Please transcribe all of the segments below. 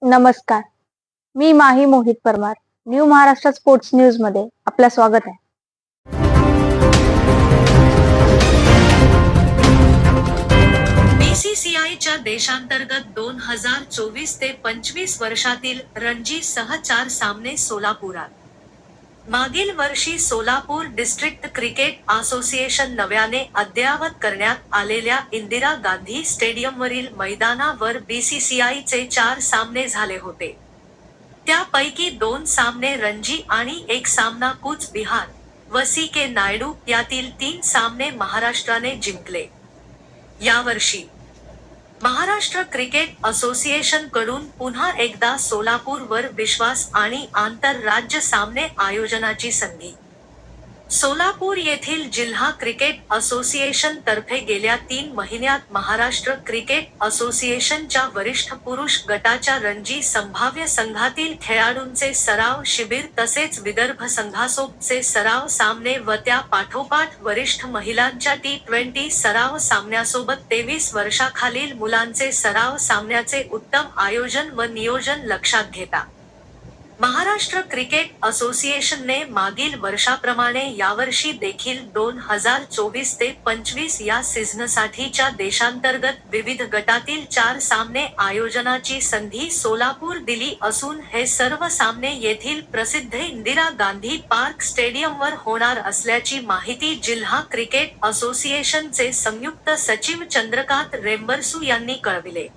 नमस्कार. मी Mahi Mohit Parmar. New Maharashtra sports news मध्ये आपलं स्वागत आहे. बीसीसीआयच्या देशांतर्गत 2024 ते 25 वर्षातील रणजी सह 4 सामने सोलापुरात. मागील वर्षी सोलापूर डिस्ट्रिक्ट क्रिकेट असोसिएशन नव्याने अद्ययावत करण्यात आलेल्या इंदिरा गांधी स्टेडियमवरील मैदानावर बीसीसीआयचे 4 सामने झाले होते. त्यापैकी 2 सामने रणजी आणि 1 सामना कूच बिहार व सी.के. नायडू यातील 3 सामने महाराष्ट्राने जिंकले. यावर्षी महाराष्ट्र क्रिकेट असोसिएशन कडून पुन्हा एकदा सोलापूरवर विश्वास आणि आंतरराज्य सामने आयोजनाची संधी. सोलापूर येथील जिल्हा क्रिकेट असोसिएशन तर्फे गेल्या 3 महिन्यात महाराष्ट्र क्रिकेट असोसिएशनच्या वरिष्ठ पुरुष गटाच्या रणजी संभाव्य संघातील खेळाडूंचे सराव शिबिर तसेच विदर्भ संघासोबतचे सराव सामने व त्या पाठोपाठ वरिष्ठ महिलांच्या T20 सराव सामन्यासोबत 23 वर्षाखालील मुलांचे सराव सामन्याचे उत्तम आयोजन व नियोजन लक्षात घेता महाराष्ट्र क्रिकेट असोसिएशनने मागील वर्षाप्रमाणे यावर्षी देखील 2024 ते 25 या सीझनसाठीच्या देशांतर्गत विविध गटातील 4 सामने आयोजनाची संधी सोलापूर दिली असून हे सर्व सामने येथील प्रसिद्ध इंदिरा गांधी पार्क स्टेडियमवर होणार असल्याची माहिती जिल्हा क्रिकेट असोसिएशनचे संयुक्त सचिव चंद्रकांत रेंबरसू यांनी कळविले.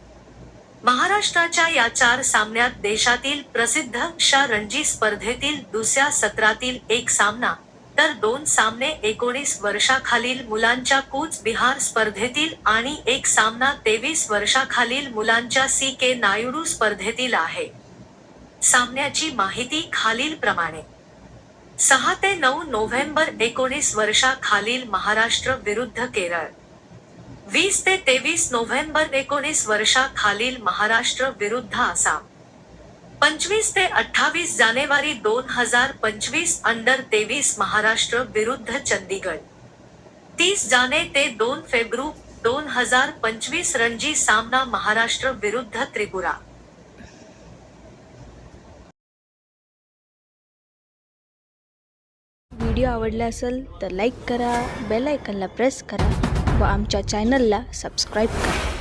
महाराष्ट्राच्या या 4 सामन्यात देशातील प्रसिद्ध क्षा रणजी स्पर्धेतील दुसऱ्या सत्रातील 1 सामना, तर 2 सामने 19 वर्षाखालील मुलांच्या कूच बिहार स्पर्धेतील आणि 1 सामना 23 वर्षाखालील मुलांच्या सी.के. नायडू स्पर्धेतील आहे. सामन्याची माहिती खालीलप्रमाणे. 6 ते 9 नोव्हेंबर 19 वर्षाखालील महाराष्ट्र विरुद्ध केरळ. 20 ते 23 नोव्हेंबर 19 वर्षाखालील महाराष्ट्र विरुद्ध आसाम. 25 ते 28 जानेवारी 2025 अंडर 23 महाराष्ट्र विरुद्ध चंदीगड. 30 जाने ते 2 फेब्रुवारी 2025 रणजी सामना महाराष्ट्र विरुद्ध त्रिपुरा. व्हिडिओ आवडला असेल तर लाईक करा, बेल आयकॉनला प्रेस करा व आमच्या चॅनलला सबस्क्राईब करा.